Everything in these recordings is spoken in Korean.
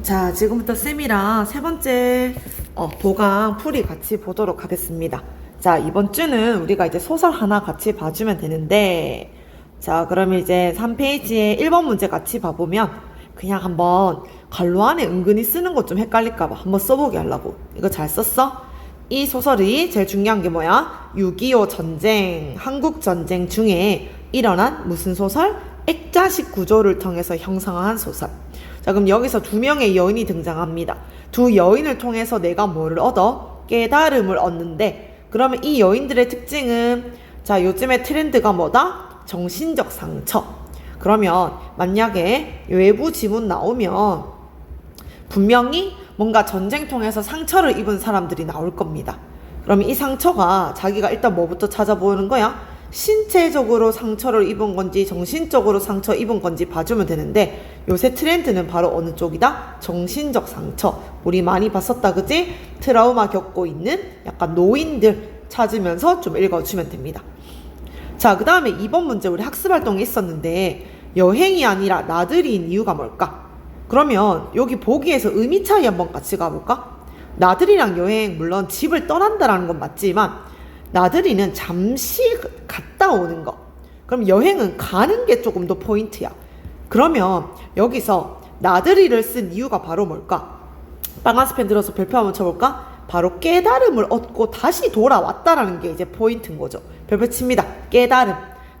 자, 지금부터 쌤이랑 세 번째 도강 풀이 같이 보도록 하겠습니다. 자, 이번 주는 우리가 이제 소설 하나 같이 봐주면 되는데, 자, 그러면 이제 3페이지에 1번 문제 같이 봐보면 그냥 한번 괄호 안에 은근히 쓰는 것 좀 헷갈릴까봐 한번 써보게 하려고. 이거 잘 썼어? 이 소설이 제일 중요한 게 뭐야? 6.25 전쟁, 한국 전쟁 중에 일어난 무슨 소설? 액자식 구조를 통해서 형성한 소설. 자, 그럼 여기서 두 명의 여인이 등장합니다. 두 여인을 통해서 내가 뭐를 얻어? 깨달음을 얻는데, 그러면 이 여인들의 특징은, 자, 요즘의 트렌드가 뭐다? 정신적 상처. 그러면 만약에 외부 지문 나오면 분명히 뭔가 전쟁 통해서 상처를 입은 사람들이 나올 겁니다. 그러면 이 상처가 자기가 일단 뭐부터 찾아보는 거야? 신체적으로 상처를 입은 건지 정신적으로 상처 입은 건지 봐주면 되는데, 요새 트렌드는 바로 어느 쪽이다? 정신적 상처. 우리 많이 봤었다, 그지? 트라우마 겪고 있는 약간 노인들 찾으면서 좀 읽어주면 됩니다. 자, 그 다음에 2번 문제 우리 학습활동이 있었는데, 여행이 아니라 나들이인 이유가 뭘까? 그러면 여기 보기에서 의미 차이 한번 같이 가볼까? 나들이랑 여행, 물론 집을 떠난다라는 건 맞지만 나들이는 잠시 갔다 오는 거. 그럼 여행은 가는 게 조금 더 포인트야. 그러면 여기서 나들이를 쓴 이유가 바로 뭘까? 빨간색 펜 들어서 별표 한번 쳐볼까? 바로 깨달음을 얻고 다시 돌아왔다라는 게 이제 포인트인 거죠. 별표 칩니다. 깨달음.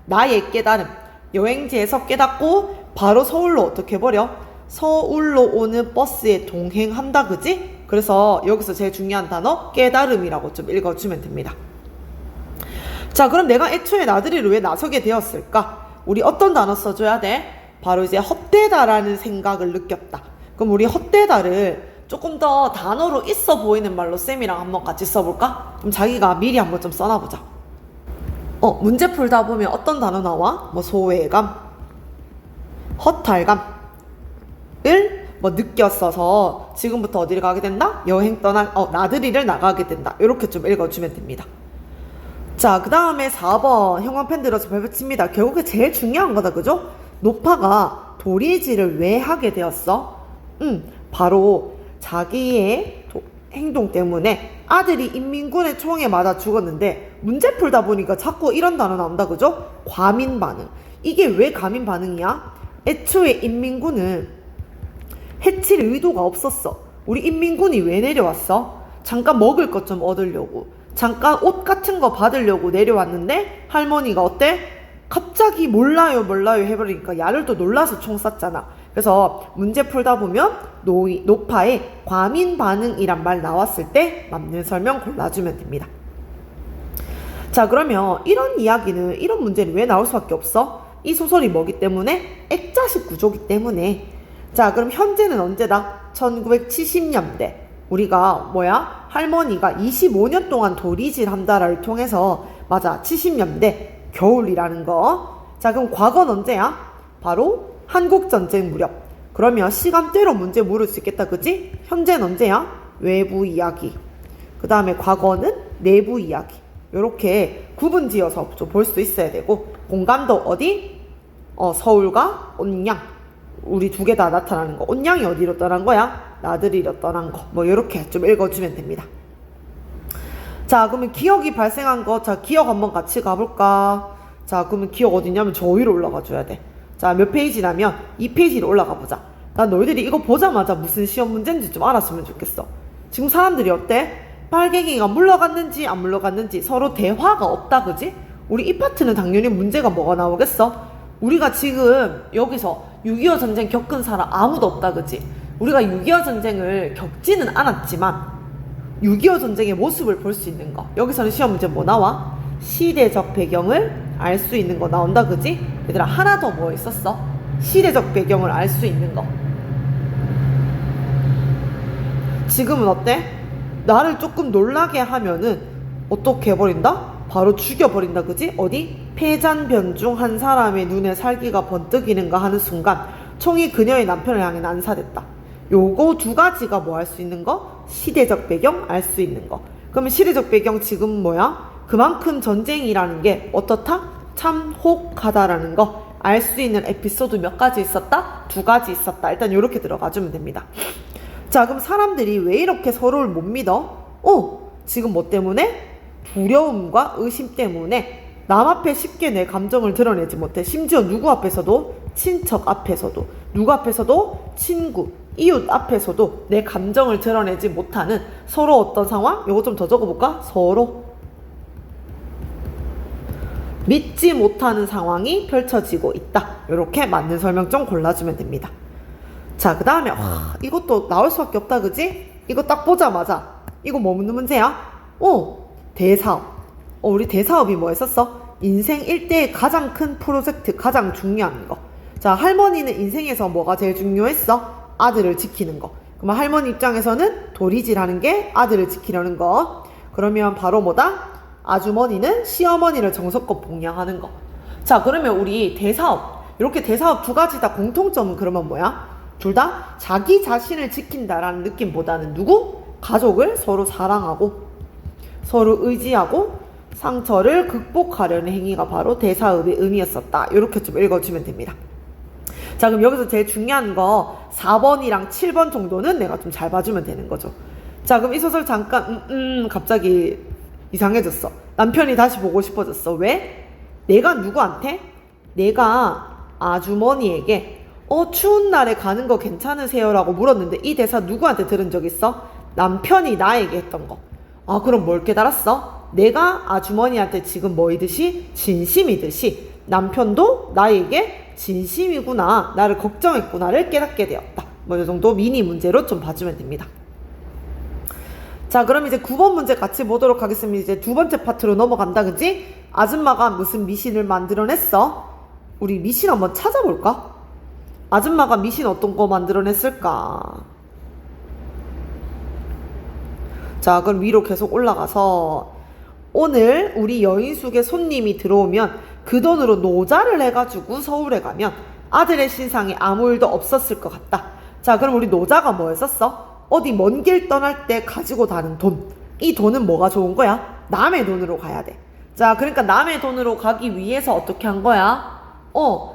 나의 깨달음. 여행지에서 깨닫고 바로 서울로 어떻게 해버려? 서울로 오는 버스에 동행한다, 그지? 그래서 여기서 제일 중요한 단어 깨달음이라고 좀 읽어주면 됩니다. 자, 그럼 내가 애초에 나들이를 왜 나서게 되었을까? 우리 어떤 단어 써줘야 돼? 바로 이제 헛되다라는 생각을 느꼈다. 그럼 우리 헛되다를 조금 더 단어로 있어 보이는 말로 쌤이랑 한번 같이 써볼까? 그럼 자기가 미리 한번 좀 써놔보자. 문제 풀다 보면 어떤 단어 나와? 뭐 소외감, 허탈감을 뭐 느꼈어서 지금부터 어디를 가게 된다? 여행 나들이를 나가게 된다. 이렇게 좀 읽어주면 됩니다. 자, 그 다음에 4번 형광펜 들어서 별표 칩니다. 결국에 제일 중요한 거다, 그죠? 노파가 도리지를 왜 하게 되었어? 바로 자기의 행동 때문에 아들이 인민군의 총에 맞아 죽었는데, 문제 풀다 보니까 자꾸 이런 단어 나온다, 그죠? 과민 반응. 이게 왜 과민 반응이야? 애초에 인민군은 해칠 의도가 없었어. 우리 인민군이 왜 내려왔어? 잠깐 먹을 것 좀 얻으려고, 잠깐 옷 같은 거 받으려고 내려왔는데 할머니가 어때? 갑자기 몰라요 해버리니까 야를 또 놀라서 총 쐈잖아. 그래서 문제 풀다 보면 노파의 과민 반응이란 말 나왔을 때 맞는 설명 골라주면 됩니다. 자, 그러면 이런 이야기는, 이런 문제는 왜 나올 수밖에 없어? 이 소설이 뭐기 때문에? 액자식 구조기 때문에. 자, 그럼 현재는 언제다? 1970년대. 우리가 할머니가 25년 동안 도리질 한다를 통해서, 맞아, 70년대 겨울이라는 거. 자, 그럼 과거는 언제야? 바로 한국전쟁 무렵. 그러면 시간대로 문제 물을 수 있겠다, 그지? 현재는 언제야? 외부 이야기. 그 다음에 과거는 내부 이야기. 요렇게 구분 지어서 좀 볼 수 있어야 되고, 공간도 어디? 서울과 온양. 우리 두 개 다 나타나는 거. 온양이 어디로 떠난 거야? 나들이로 떠난 거. 뭐 이렇게 좀 읽어주면 됩니다. 자, 그러면 기억이 발생한 거. 자, 기억 한번 같이 가볼까? 자, 그러면 기억 어디냐면 저 위로 올라가 줘야 돼. 자, 몇 페이지냐면 2페이지로 올라가 보자. 난 너희들이 이거 보자마자 무슨 시험 문제인지 좀 알았으면 좋겠어. 지금 사람들이 어때? 빨갱이가 물러갔는지 안 물러갔는지 서로 대화가 없다, 그지? 우리 이 파트는 당연히 문제가 뭐가 나오겠어? 우리가 지금 여기서 6.25 전쟁 겪은 사람 아무도 없다, 그지? 우리가 6.25 전쟁을 겪지는 않았지만 6.25 전쟁의 모습을 볼 수 있는 거. 여기서는 시험 문제 뭐 나와? 시대적 배경을 알 수 있는 거 나온다, 그지? 얘들아, 하나 더 뭐 있었어? 시대적 배경을 알 수 있는 거. 지금은 어때? 나를 조금 놀라게 하면은 어떻게 해버린다? 바로 죽여버린다, 그지? 어디? 패잔변 중 한 사람의 눈에 살기가 번뜩이는가 하는 순간 총이 그녀의 남편을 향해 난사됐다. 요거 두 가지가 뭐 할 수 있는 거? 시대적 배경 알 수 있는 거. 그러면 시대적 배경 지금 뭐야? 그만큼 전쟁이라는 게 어떻다? 참혹하다라는 거 알 수 있는 에피소드 몇 가지 있었다? 두 가지 있었다. 일단 요렇게 들어가 주면 됩니다. 자, 그럼 사람들이 왜 이렇게 서로를 못 믿어? 지금 뭐 때문에? 두려움과 의심 때문에 남 앞에 쉽게 내 감정을 드러내지 못해. 심지어 누구 앞에서도, 친척 앞에서도, 누구 앞에서도, 친구, 이웃 앞에서도 내 감정을 드러내지 못하는 서로 어떤 상황? 요거 좀 더 적어볼까? 서로 믿지 못하는 상황이 펼쳐지고 있다. 이렇게 맞는 설명 좀 골라주면 됩니다. 자, 그 다음에 이것도 나올 수밖에 없다, 그지? 이거 딱 보자마자 이거 뭐 묻는 문제야? 대사업. 우리 대사업이 뭐 했었어? 인생 일대의 가장 큰 프로젝트, 가장 중요한 거. 자, 할머니는 인생에서 뭐가 제일 중요했어? 아들을 지키는 거. 그러면 할머니 입장에서는 도리질하는 게 아들을 지키려는 거. 그러면 바로 뭐다? 아주머니는 시어머니를 정성껏 봉양하는 거. 자, 그러면 우리 대사업, 이렇게 대사업 두 가지 다 공통점은 그러면 뭐야? 둘 다 자기 자신을 지킨다라는 느낌보다는 누구? 가족을 서로 사랑하고 서로 의지하고 상처를 극복하려는 행위가 바로 대사업의 의미였었다. 이렇게 좀 읽어주면 됩니다. 자, 그럼 여기서 제일 중요한 거 4번이랑 7번 정도는 내가 좀 잘 봐주면 되는 거죠. 자, 그럼 이 소설 잠깐 갑자기 이상해졌어. 남편이 다시 보고 싶어졌어. 왜? 내가 누구한테? 내가 아주머니에게 추운 날에 가는 거 괜찮으세요? 라고 물었는데 이 대사 누구한테 들은 적 있어? 남편이 나에게 했던 거. 그럼 뭘 깨달았어? 내가 아주머니한테 지금 뭐이듯이? 진심이듯이 남편도 나에게 진심이구나, 나를 걱정했구나를 깨닫게 되었다. 뭐 이 정도 미니 문제로 좀 봐주면 됩니다. 자, 그럼 이제 9번 문제 같이 보도록 하겠습니다. 이제 두 번째 파트로 넘어간다, 그지? 아줌마가 무슨 미신을 만들어냈어? 우리 미신 한번 찾아볼까? 아줌마가 미신 어떤 거 만들어냈을까? 자, 그럼 위로 계속 올라가서 오늘 우리 여인숙에 손님이 들어오면 그 돈으로 노자를 해가지고 서울에 가면 아들의 신상에 아무 일도 없었을 것 같다. 자, 그럼 우리 노자가 뭐였었어? 어디 먼 길 떠날 때 가지고 다는 돈. 이 돈은 뭐가 좋은 거야? 남의 돈으로 가야 돼. 자, 그러니까 남의 돈으로 가기 위해서 어떻게 한 거야?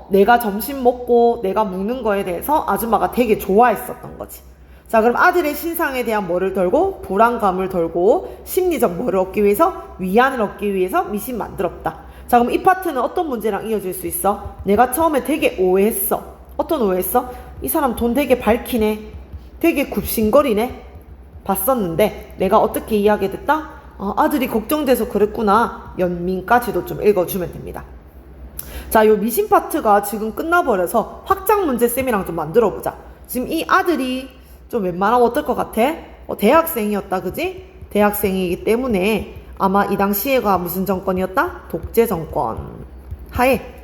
내가 점심 먹고 내가 묵는 거에 대해서 아줌마가 되게 좋아했었던 거지. 자, 그럼 아들의 신상에 대한 뭐를 덜고? 불안감을 덜고 심리적 뭐를 얻기 위해서? 위안을 얻기 위해서 미신 만들었다. 자, 그럼 이 파트는 어떤 문제랑 이어질 수 있어? 내가 처음에 되게 오해했어. 어떤 오해했어? 이 사람 돈 되게 밝히네, 되게 굽신거리네 봤었는데 내가 어떻게 이해하게 됐다? 아들이 걱정돼서 그랬구나. 연민까지도 좀 읽어주면 됩니다. 자, 요 미신 파트가 지금 끝나버려서 확장 문제 쌤이랑 좀 만들어보자. 지금 이 아들이 좀 웬만하면 어떨 것 같아? 대학생이었다, 그지? 대학생이기 때문에 아마 이 당시에가 무슨 정권이었다? 독재 정권 하에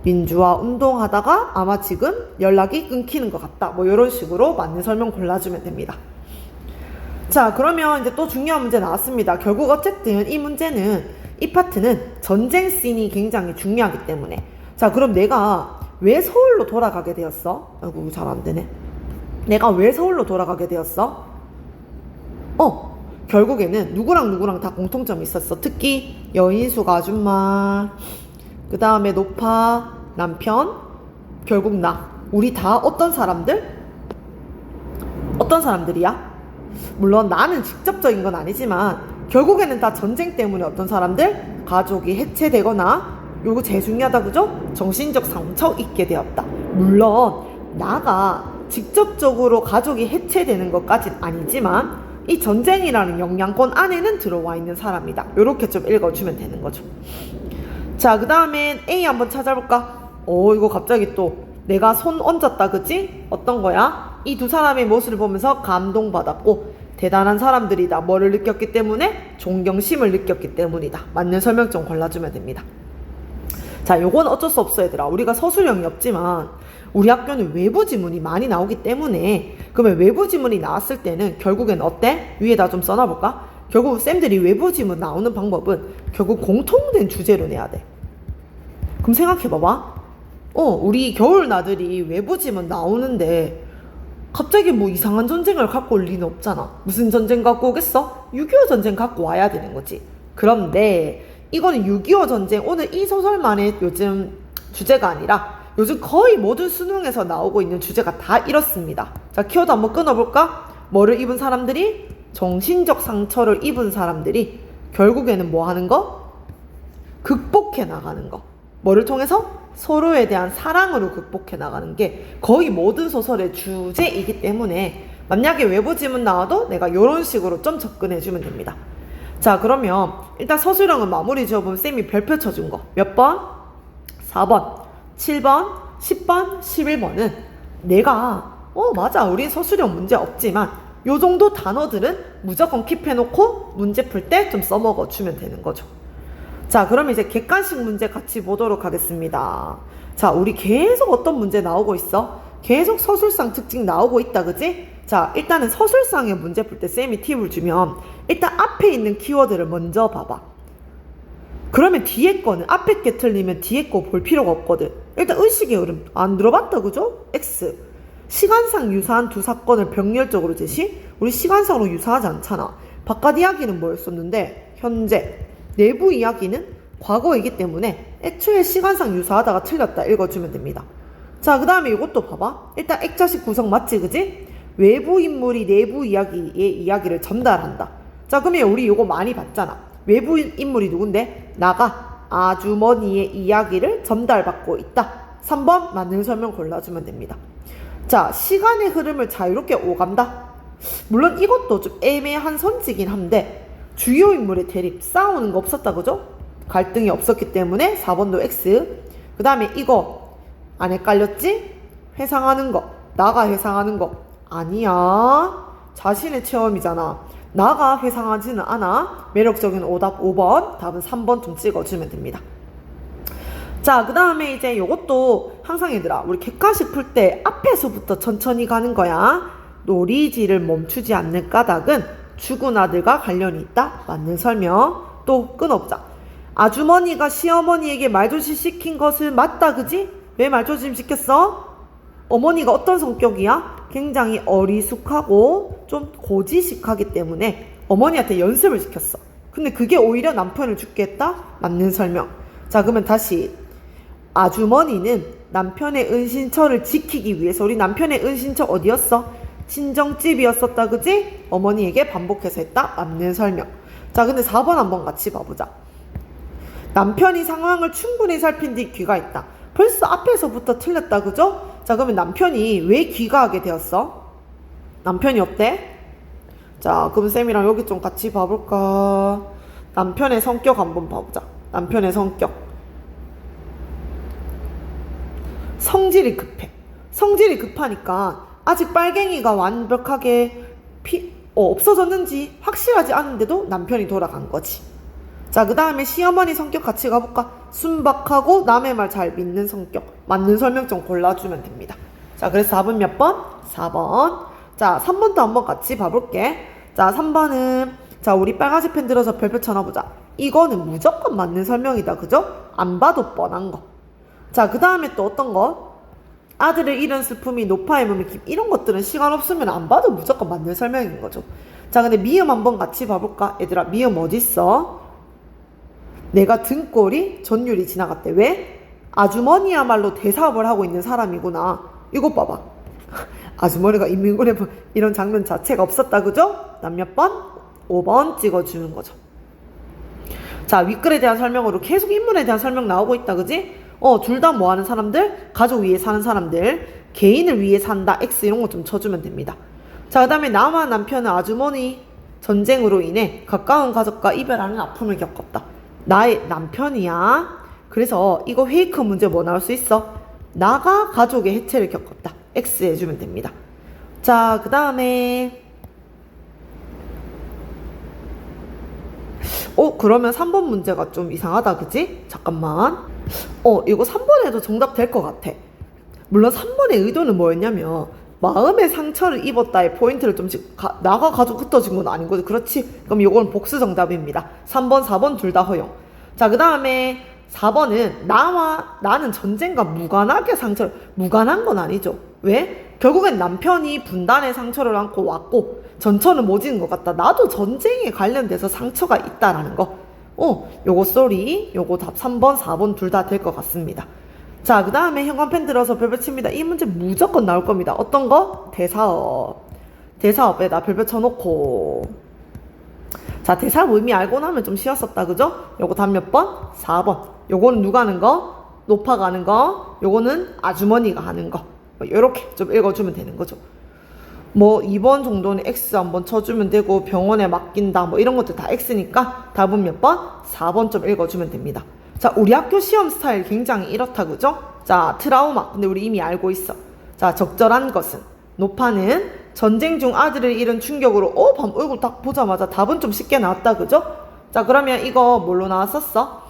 민주화 운동하다가 아마 지금 연락이 끊기는 것 같다. 뭐 이런 식으로 맞는 설명 골라주면 됩니다. 자, 그러면 이제 또 중요한 문제 나왔습니다. 결국 어쨌든 이 문제는, 이 파트는 전쟁 씬이 굉장히 중요하기 때문에. 자, 그럼 내가 왜 서울로 돌아가게 되었어? 아이고, 잘 안 되네. 내가 왜 서울로 돌아가게 되었어? 결국에는 누구랑 다 공통점이 있었어. 특히 여인숙 아줌마, 그 다음에 노파, 남편, 결국 나. 우리 다 어떤 사람들? 어떤 사람들이야? 물론 나는 직접적인 건 아니지만 결국에는 다 전쟁 때문에 어떤 사람들? 가족이 해체되거나, 요거 제일 중요하다, 그죠? 정신적 상처 입게 되었다. 물론 나가 직접적으로 가족이 해체되는 것까진 아니지만 이 전쟁이라는 영향권 안에는 들어와 있는 사람이다. 요렇게 좀 읽어주면 되는 거죠. 자, 그 다음엔 A 한번 찾아볼까? 이거 갑자기 또 내가 손 얹었다, 그치? 어떤 거야? 이 두 사람의 모습을 보면서 감동받았고 대단한 사람들이다. 뭐를 느꼈기 때문에? 존경심을 느꼈기 때문이다. 맞는 설명 좀 골라주면 됩니다. 자, 요건 어쩔 수 없어, 얘들아. 우리가 서술형이 없지만 우리 학교는 외부 지문이 많이 나오기 때문에, 그러면 외부 지문이 나왔을 때는 결국엔 어때? 위에다 좀 써놔볼까? 결국 쌤들이 외부 지문 나오는 방법은 결국 공통된 주제로 내야 돼. 그럼 생각해봐봐. 우리 겨울나들이 외부 지문 나오는데 갑자기 뭐 이상한 전쟁을 갖고 올 리는 없잖아. 무슨 전쟁 갖고 오겠어? 6.25 전쟁 갖고 와야 되는 거지. 그런데 이거는 6.25 전쟁, 오늘 이 소설만의 요즘 주제가 아니라 요즘 거의 모든 수능에서 나오고 있는 주제가 다 이렇습니다. 자, 키워드 한번 끊어볼까? 뭐를 입은 사람들이? 정신적 상처를 입은 사람들이 결국에는 뭐 하는 거? 극복해 나가는 거. 뭐를 통해서? 서로에 대한 사랑으로 극복해 나가는 게 거의 모든 소설의 주제이기 때문에 만약에 외부 지문 나와도 내가 이런 식으로 좀 접근해주면 됩니다. 자, 그러면 일단 서술형은 마무리 지어보면 쌤이 별표 쳐준 거 몇 번? 4번, 7번, 10번, 11번은 내가 맞아 우린 서술형 문제 없지만 요 정도 단어들은 무조건 킵해놓고 문제 풀 때 좀 써먹어 주면 되는 거죠. 자, 그럼 이제 객관식 문제 같이 보도록 하겠습니다. 자, 우리 계속 어떤 문제 나오고 있어? 계속 서술상 특징 나오고 있다, 그지? 자, 일단은 서술상의 문제 풀 때 쌤이 팁을 주면 일단 앞에 있는 키워드를 먼저 봐봐. 그러면 뒤에 거는 앞에 게 틀리면 뒤에 거 볼 필요가 없거든. 일단 의식의 흐름 안 들어봤다, 그죠? X. 시간상 유사한 두 사건을 병렬적으로 제시? 우리 시간상으로 유사하지 않잖아. 바깥 이야기는 뭐였었는데 현재, 내부 이야기는 과거이기 때문에 애초에 시간상 유사하다가 틀렸다 읽어주면 됩니다. 자, 그 다음에 이것도 봐봐. 일단 액자식 구성 맞지, 그지? 외부 인물이 내부 이야기의 이야기를 전달한다. 자, 그러면 우리 이거 많이 봤잖아. 외부 인물이 누군데? 나가 아주머니의 이야기를 전달받고 있다. 3번 맞는 설명 골라주면 됩니다. 자, 시간의 흐름을 자유롭게 오간다. 물론 이것도 좀 애매한 선지긴 한데 주요 인물의 대립, 싸우는 거 없었다, 그죠? 갈등이 없었기 때문에 4번도 X. 그 다음에 이거 안 헷갈렸지? 회상하는 거, 나가 회상하는 거 아니야. 자신의 체험이잖아. 나가 회상하지는 않아. 매력적인 오답 5번, 답은 3번 좀 찍어주면 됩니다. 자, 그 다음에 이제 요것도 항상 얘들아, 우리 객관식 풀 때 앞에서부터 천천히 가는 거야. 놀이지를 멈추지 않는 까닭은 죽은 아들과 관련이 있다. 맞는 설명. 또 끊어보자. 아주머니가 시어머니에게 말조심 시킨 것은 맞다, 그지? 왜 말조심 시켰어? 어머니가 어떤 성격이야? 굉장히 어리숙하고 좀 고지식하기 때문에 어머니한테 연습을 시켰어. 근데 그게 오히려 남편을 죽게 했다? 맞는 설명. 자, 그러면 다시. 아주머니는 남편의 은신처를 지키기 위해서, 우리 남편의 은신처 어디였어? 친정집이었었다, 그지? 어머니에게 반복해서 했다. 맞는 설명. 자, 근데 4번 한번 같이 봐보자. 남편이 상황을 충분히 살핀 뒤 귀가했다. 벌써 앞에서부터 틀렸다, 그죠? 자, 그러면 남편이 왜 귀가하게 되었어? 남편이 어때? 자, 그럼 쌤이랑 여기 좀 같이 봐볼까? 남편의 성격 한번 봐보자. 남편의 성격. 성질이 급해. 성질이 급하니까 아직 빨갱이가 완벽하게 없어졌는지 확실하지 않은데도 남편이 돌아간 거지. 자, 그 다음에 시어머니 성격 같이 가볼까? 순박하고 남의 말 잘 믿는 성격. 맞는 설명 좀 골라주면 됩니다. 자, 그래서 4번 몇 번? 4번. 자, 3번도 한번 같이 봐볼게. 자, 3번은 자, 우리 빨간색 펜 들어서 별표 쳐놔보자. 이거는 무조건 맞는 설명이다, 그죠? 안 봐도 뻔한 거. 자, 그 다음에 또 어떤 거? 아들을 잃은 슬픔이 높아의 몸이 깊. 이런 것들은 시간 없으면 안 봐도 무조건 맞는 설명인 거죠. 자, 근데 미음 한번 같이 봐볼까? 얘들아, 미음 어딨어? 내가 등골이 전율이 지나갔대. 왜? 아주머니야말로 대사업을 하고 있는 사람이구나. 이거 봐봐. 아주머니가 인민군에 이런 장면 자체가 없었다, 그죠? 남 몇 번? 5번 찍어주는 거죠. 자, 윗글에 대한 설명으로 계속 인물에 대한 설명 나오고 있다, 그지? 둘 다 뭐 하는 사람들? 가족 위에 사는 사람들. 개인을 위해 산다. X 이런 거 좀 쳐주면 됩니다. 자, 그 다음에 나와 남편은 아주머니 전쟁으로 인해 가까운 가족과 이별하는 아픔을 겪었다. 나의 남편이야. 그래서 이거 페이크 문제 뭐 나올 수 있어? 나가 가족의 해체를 겪었다. X 해주면 됩니다. 자, 그 다음에 그러면 3번 문제가 좀 이상하다, 그지? 잠깐만. 이거 3번 해도 정답 될 것 같아. 물론 3번의 의도는 뭐였냐면 마음의 상처를 입었다의 포인트를 좀 나가 가지고 흩어진 건 아닌 거지. 그렇지? 그럼 이건 복수 정답입니다. 3번, 4번 둘 다 허용. 자, 그 다음에 4번은 나는 전쟁과 무관하게 무관한 건 아니죠. 왜? 결국엔 남편이 분단의 상처를 안고 왔고 전처는 못 지은 것 같다. 나도 전쟁에 관련돼서 상처가 있다라는 거. 요거 쏘리. 요거 답 3번, 4번 둘 다 될 것 같습니다. 자, 그 다음에 형광펜 들어서 별표 칩니다. 이 문제 무조건 나올 겁니다. 어떤 거? 대사업. 대사업에다 별표 쳐놓고. 자, 대사업 의미 알고 나면 좀 쉬웠었다, 그죠? 요거 답 몇 번? 4번. 요거는 누가 하는 거? 노파가 하는 거. 요거는 아주머니가 하는 거. 요렇게 좀 읽어주면 되는 거죠. 뭐 2번 정도는 X 한번 쳐주면 되고, 병원에 맡긴다 뭐 이런 것들 다 X니까 답은 몇 번? 4번 좀 읽어주면 됩니다. 자, 우리 학교 시험 스타일 굉장히 이렇다, 그죠? 자, 트라우마. 근데 우리 이미 알고 있어. 자, 적절한 것은. 노파는 전쟁 중 아들을 잃은 충격으로, 얼굴 딱 보자마자 답은 좀 쉽게 나왔다, 그죠? 자, 그러면 이거 뭘로 나왔었어?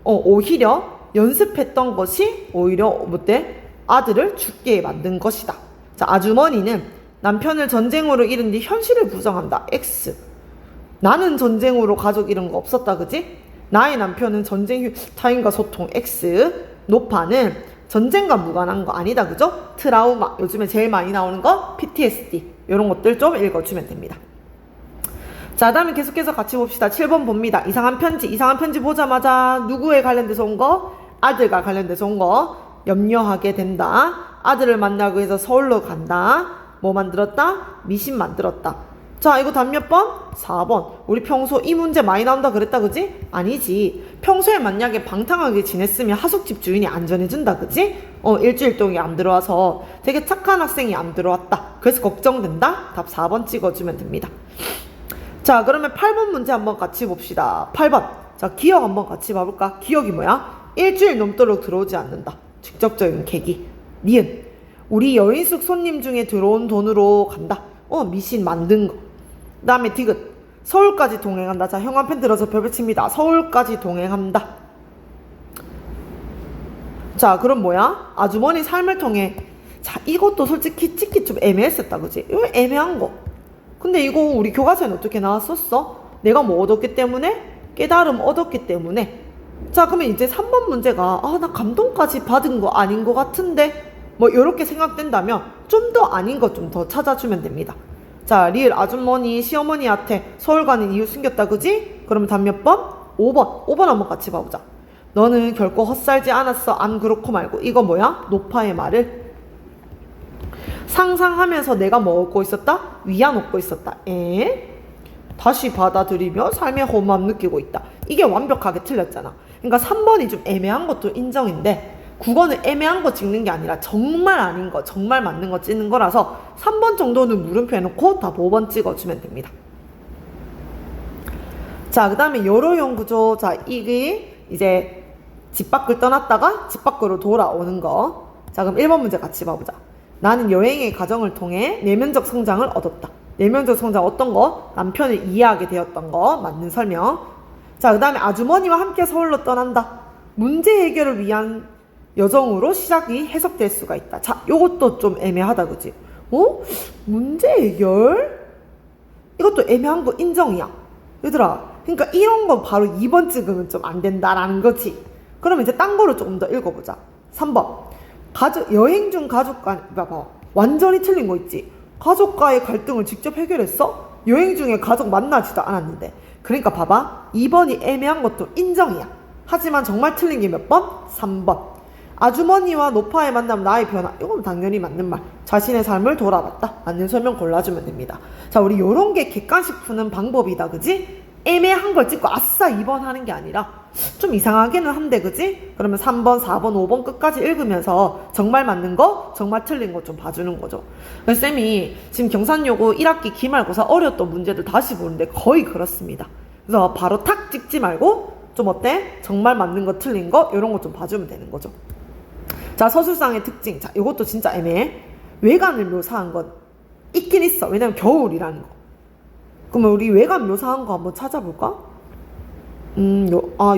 오히려 연습했던 것이 오히려 뭐때? 아들을 죽게 만든 것이다. 자, 아주머니는 남편을 전쟁으로 잃은 뒤 현실을 부정한다. X. 나는 전쟁으로 가족 잃은 거 없었다, 그지? 나의 남편은 전쟁 후 타인과 소통. X. 노파는 전쟁과 무관한 거 아니다, 그죠? 트라우마. 요즘에 제일 많이 나오는 거 PTSD. 이런 것들 좀 읽어주면 됩니다. 자, 다음에 계속해서 같이 봅시다. 7번 봅니다. 이상한 편지. 이상한 편지 보자마자 누구에 관련돼서 온 거? 아들과 관련돼서 온 거. 염려하게 된다. 아들을 만나기 위해서 서울로 간다. 뭐 만들었다? 미신 만들었다. 자, 이거 답 몇 번? 4번. 우리 평소 이 문제 많이 나온다 그랬다, 그지? 아니지. 평소에 만약에 방탕하게 지냈으면 하숙집 주인이 안전해준다, 그지? 일주일 동안 안 들어와서 되게 착한 학생이 안 들어왔다. 그래서 걱정된다? 답 4번 찍어주면 됩니다. 자, 그러면 8번 문제 한번 같이 봅시다. 8번. 자, 기억 한번 같이 봐볼까? 기억이 뭐야? 일주일 넘도록 들어오지 않는다. 직접적인 계기. 니은. 우리 여인숙 손님 중에 들어온 돈으로 간다. 미신 만든 거. 그 다음에 디귿. 서울까지 동행한다. 자, 형광펜 들어서 별표 칩니다. 서울까지 동행한다. 자, 그럼 뭐야? 아주머니 삶을 통해. 자, 이것도 솔직히 찍기 좀 애매했었다, 그지? 이거 애매한 거. 근데 이거 우리 교과서에는 어떻게 나왔었어? 내가 뭐 얻었기 때문에? 깨달음 얻었기 때문에. 자, 그러면 이제 3번 문제가 나 감동까지 받은 거 아닌 것 같은데? 뭐 이렇게 생각된다면 좀 더 아닌 것 좀 더 찾아주면 됩니다. 자, 리을 아주머니 시어머니한테 서울 가는 이유 숨겼다, 그지? 그러면 답 몇 번? 5번. 5번 한번 같이 봐보자. 너는 결코 헛살지 않았어. 안 그렇고 말고. 이거 뭐야? 노파의 말을 상상하면서 내가 뭐 얻고 있었다? 위안 얻고 있었다. 다시 받아들이며 삶의 허무함 느끼고 있다. 이게 완벽하게 틀렸잖아. 그러니까 3번이 좀 애매한 것도 인정인데, 국어는 애매한 거 찍는 게 아니라 정말 아닌 거, 정말 맞는 거 찍는 거라서 3번 정도는 물음표 해놓고 다 5번 찍어주면 됩니다. 자, 그 다음에 여러용 구조. 자, 이게 이제 집 밖을 떠났다가 집 밖으로 돌아오는 거. 자, 그럼 1번 문제 같이 봐보자. 나는 여행의 과정을 통해 내면적 성장을 얻었다. 내면적 성장 어떤 거? 남편을 이해하게 되었던 거. 맞는 설명. 자, 그 다음에 아주머니와 함께 서울로 떠난다. 문제 해결을 위한 여정으로 시작이 해석될 수가 있다. 자, 요것도 좀 애매하다, 그지? 문제 해결? 이것도 애매한 거 인정이야. 얘들아, 그러니까 이런 거 바로 2번 찍으면 좀 안 된다라는 거지. 그러면 이제 딴 거를 조금 더 읽어보자. 3번. 여행 중 가족과, 봐봐. 완전히 틀린 거 있지? 가족과의 갈등을 직접 해결했어? 여행 중에 가족 만나지도 않았는데. 그러니까 봐봐. 2번이 애매한 것도 인정이야. 하지만 정말 틀린 게 몇 번? 3번. 아주머니와 노파의 만남, 나의 변화. 이건 당연히 맞는 말. 자신의 삶을 돌아봤다. 맞는 설명 골라주면 됩니다. 자, 우리 요런 게 객관식 푸는 방법이다, 그지? 애매한 걸 찍고 아싸 2번 하는 게 아니라 좀 이상하기는 한데, 그지? 그러면 3번, 4번, 5번 끝까지 읽으면서 정말 맞는 거, 정말 틀린 거 좀 봐주는 거죠. 쌤이 지금 경산여고 1학기 기말고사 어려웠던 문제들 다시 보는데 거의 그렇습니다. 그래서 바로 탁 찍지 말고 좀 어때? 정말 맞는 거, 틀린 거 이런 거 좀 봐주면 되는 거죠. 자, 서술상의 특징. 자, 이것도 진짜 애매해. 외관을 묘사한 건 있긴 있어. 왜냐면 겨울이라는 거. 그러면 우리 외관 묘사한 거 한번 찾아볼까?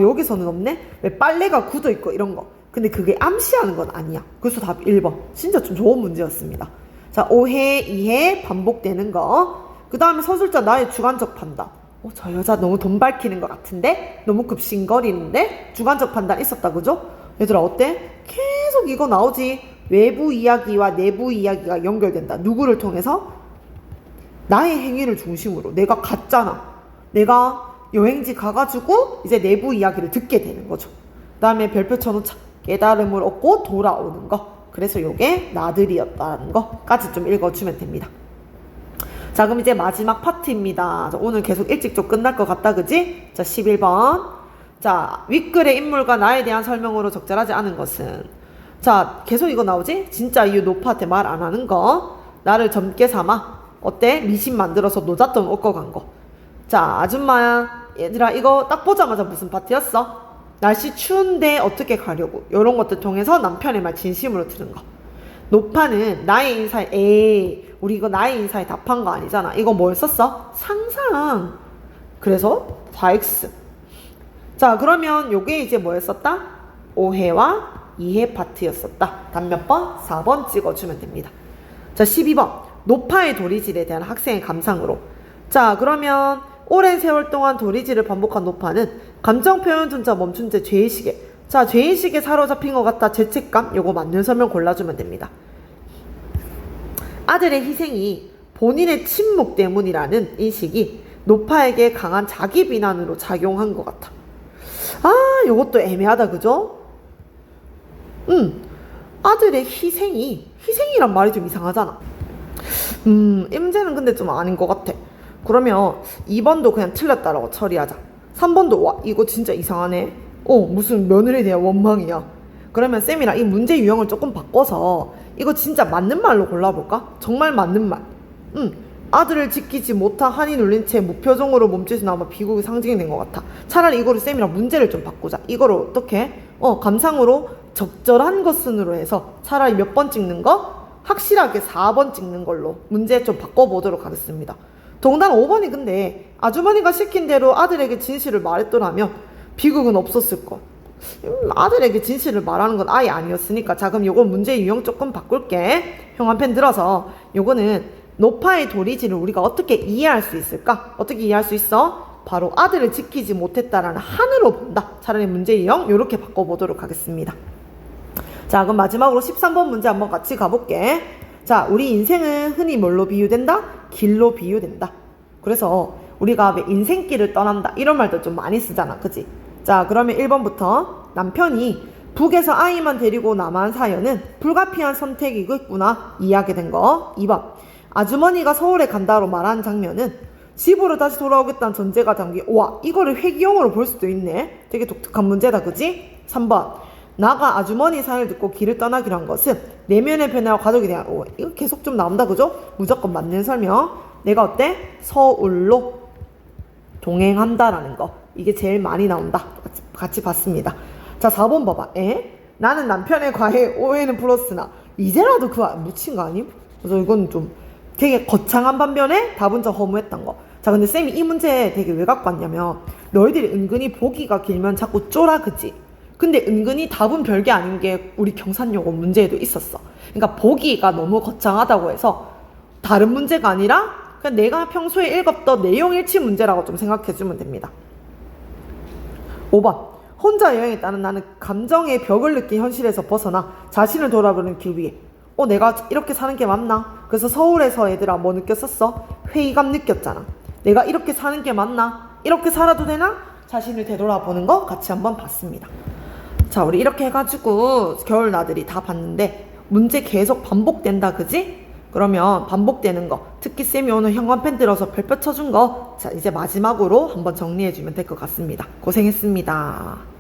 여기서는 없네? 왜 빨래가 굳어있고 이런 거. 근데 그게 암시하는 건 아니야. 그래서 답 1번. 진짜 좀 좋은 문제였습니다. 자, 5회, 2회 반복되는 거. 그 다음에 서술자 나의 주관적 판단. 저 여자 너무 돈 밝히는 것 같은데? 너무 급신거리는데? 주관적 판단 있었다, 그죠? 얘들아, 어때? 계속 이거 나오지. 외부 이야기와 내부 이야기가 연결된다. 누구를 통해서? 나의 행위를 중심으로. 내가 갔잖아. 내가 여행지 가가지고 이제 내부 이야기를 듣게 되는 거죠. 그 다음에 별표 쳐놓자. 깨달음을 얻고 돌아오는 거. 그래서 요게 나들이였다는 거까지 좀 읽어주면 됩니다. 자, 그럼 이제 마지막 파트입니다. 자, 오늘 계속 일찍 좀 끝날 것 같다, 그지? 자, 11번. 자, 윗글의 인물과 나에 대한 설명으로 적절하지 않은 것은. 자, 계속 이거 나오지? 진짜 이유 노파한테 말 안 하는 거. 나를 젊게 삼아. 어때? 미신 만들어서 노잣돈 얻고 간 거. 자, 아줌마야. 얘들아, 이거 딱 보자마자 무슨 파트였어? 날씨 추운데 어떻게 가려고. 요런 것들 통해서 남편의 말 진심으로 들은 거. 노파는 나의 인사에, 에이, 우리 이거 나의 인사에 답한 거 아니잖아. 이거 뭘 썼어? 상상. 그래서 4X. 자, 그러면 요게 이제 뭐였었다? 오해와 이해 파트였었다. 답 몇 번? 4번 찍어주면 됩니다. 자, 12번. 노파의 도리질에 대한 학생의 감상으로. 자, 그러면 오랜 세월 동안 도리질을 반복한 노파는 감정 표현 둔자 멈춘 채 죄의식에. 자, 죄의식에 사로잡힌 것 같다. 죄책감. 요거 맞는 설명 골라주면 됩니다. 아들의 희생이 본인의 침묵 때문이라는 인식이 노파에게 강한 자기 비난으로 작용한 것 같아. 아, 요것도 애매하다, 그죠? 아들의 희생이란 말이 좀 이상하잖아. 임제는 근데 좀 아닌 것 같아. 그러면 2번도 그냥 틀렸다라고 처리하자. 3번도 와, 이거 진짜 이상하네. 무슨 며느리에 대한 원망이야. 그러면 쌤이랑 이 문제 유형을 조금 바꿔서 이거 진짜 맞는 말로 골라볼까? 정말 맞는 말. 아들을 지키지 못한 한이 눌린 채 무표정으로 몸짓이 아마 비극의 상징이 된 것 같아. 차라리 이거를 쌤이랑 문제를 좀 바꾸자. 이거를 어떻게? 감상으로 적절한 것순으로 해서 차라리 몇 번 찍는 거? 확실하게 4번 찍는 걸로 문제 좀 바꿔보도록 하겠습니다. 동당 5번이 근데 아주머니가 시킨 대로 아들에게 진실을 말했더라면 비극은 없었을 거. 아들에게 진실을 말하는 건 아예 아니었으니까. 자, 그럼 요거 문제 유형 조금 바꿀게. 형 한 펜 들어서 요거는 노파의 도리질을 우리가 어떻게 이해할 수 있을까? 어떻게 이해할 수 있어? 바로 아들을 지키지 못했다라는 한으로 본다. 차라리 문제 유형 요렇게 바꿔보도록 하겠습니다. 자, 그럼 마지막으로 13번 문제 한번 같이 가볼게. 자, 우리 인생은 흔히 뭘로 비유된다? 길로 비유된다. 그래서 우리가 왜 인생길을 떠난다 이런 말도 좀 많이 쓰잖아, 그치? 자, 그러면 1번부터 남편이 북에서 아이만 데리고 남한 사연은 불가피한 선택이겠구나 이해하게 된 거. 2번 아주머니가 서울에 간다로 말한 장면은 집으로 다시 돌아오겠다는 전제가 담긴. 와, 이거를 회귀용어로 볼 수도 있네. 되게 독특한 문제다, 그치? 3번 나가 아주머니 사연을 듣고 길을 떠나기로 한 것은 내면의 변화와 가족에 대한. 이거 계속 좀 나온다, 그죠? 무조건 맞는 설명. 내가 어때? 서울로 동행한다라는 거. 이게 제일 많이 나온다. 같이 봤습니다. 자, 4번 봐봐. 나는 남편의 과외 오해는 풀었으나 이제라도 그 묻힌 거 아님? 그래서 이건 좀 되게 거창한 반면에 답은 좀 허무했던 거. 자, 근데 쌤이 이 문제 되게 왜 갖고 왔냐면 너희들이 은근히 보기가 길면 자꾸 쫄아, 그치? 근데 은근히 답은 별게 아닌 게 우리 경산용어 문제에도 있었어. 그러니까 보기가 너무 거창하다고 해서 다른 문제가 아니라 그냥 내가 평소에 읽었던 내용 일치 문제라고 좀 생각해주면 됩니다. 5번 혼자 여행했다는 나는 감정의 벽을 느낀 현실에서 벗어나 자신을 돌아보는 길 위에. 내가 이렇게 사는 게 맞나? 그래서 서울에서 얘들아 뭐 느꼈었어? 회의감 느꼈잖아. 내가 이렇게 사는 게 맞나? 이렇게 살아도 되나? 자신을 되돌아보는 거 같이 한번 봤습니다. 자, 우리 이렇게 해가지고 겨울 나들이 다 봤는데 문제 계속 반복된다, 그지? 그러면 반복되는 거, 특히 쌤이 오늘 형광펜 들어서 별표 쳐준 거, 자, 이제 마지막으로 한번 정리해주면 될 것 같습니다. 고생했습니다.